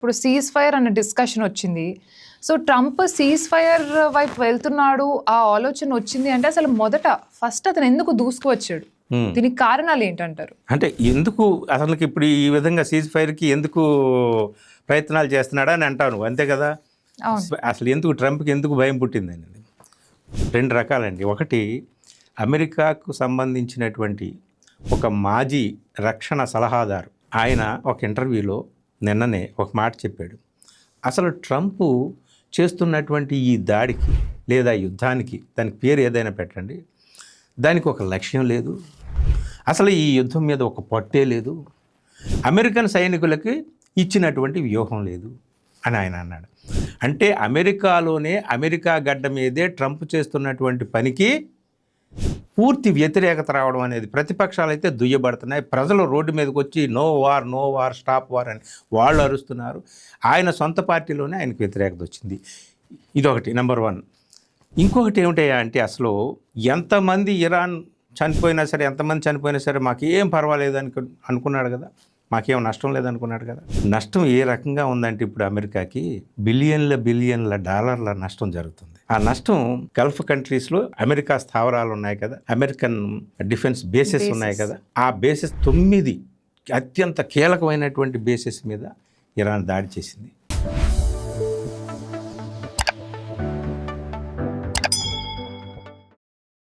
ఇప్పుడు cease fire అనే discussion వచ్చింది. సో ట్రంప్ సీజ్ ఫైర్ వైపు వెళ్తున్నాడు, ఆ ఆలోచన వచ్చింది అంటే అసలు ఫస్ట్ అతను ఎందుకు దూసుకువచ్చాడు? దీనికి కారణాలు ఏంటంటారు? అంటే ఎందుకు అసలుకి ఇప్పుడు ఈ విధంగా సీజ్ ఫైర్కి ఎందుకు ప్రయత్నాలు చేస్తున్నాడా అని అంటావు నువ్వు, అంతే కదా. అసలు ఎందుకు ట్రంప్కి ఎందుకు భయం పుట్టింది అనేది రెండు రకాలండి. ఒకటి, అమెరికాకు సంబంధించినటువంటి ఒక మాజీ రక్షణ సలహాదారు ఆయన ఒక ఇంటర్వ్యూలో నిన్ననే ఒక మాట చెప్పాడు. అసలు ట్రంప్ చేస్తున్నటువంటి ఈ దాడికి లేదా యుద్ధానికి, దానికి పేరు ఏదైనా పెట్టండి, దానికి ఒక లక్ష్యం లేదు, అసలు ఈ యుద్ధం మీద ఒక పట్టే లేదు, అమెరికన్ సైనికులకి ఇచ్చినటువంటి వ్యూహం లేదు అని ఆయన అన్నాడు. అంటే అమెరికాలోనే, అమెరికా గడ్డ మీదే ట్రంప్ చేస్తున్నటువంటి పనికి పూర్తి వ్యతిరేకత రావడం అనేది, ప్రతిపక్షాలు అయితే దుయ్యబడుతున్నాయి, ప్రజలు రోడ్డు మీదకి వచ్చి no war, no war, stop war అని వాళ్ళు అరుస్తున్నారు. ఆయన సొంత పార్టీలోనే ఆయనకు వ్యతిరేకత వచ్చింది. ఇదొకటి, నెంబర్ 1. ఇంకొకటి ఏమిటయ్యా అంటే, అసలు ఎంతమంది ఇరాన్ చనిపోయినా సరే, ఎంతమంది చనిపోయినా సరే మాకేం పర్వాలేదు అనుకున్నాడు కదా, మాకేం నష్టం లేదనుకున్నాడు కదా. నష్టం ఏ రకంగా ఉందంటే ఇప్పుడు అమెరికాకి బిలియన్ల డాలర్ల నష్టం జరుగుతుంది. ఆ నష్టం గల్ఫ్ కంట్రీస్లో అమెరికా స్థావరాలు ఉన్నాయి కదా, అమెరికన్ డిఫెన్స్ బేసెస్ ఉన్నాయి కదా, ఆ బేసెస్ 9 అత్యంత కీలకమైనటువంటి బేసెస్ మీద ఇరాన్ దాడి చేసింది.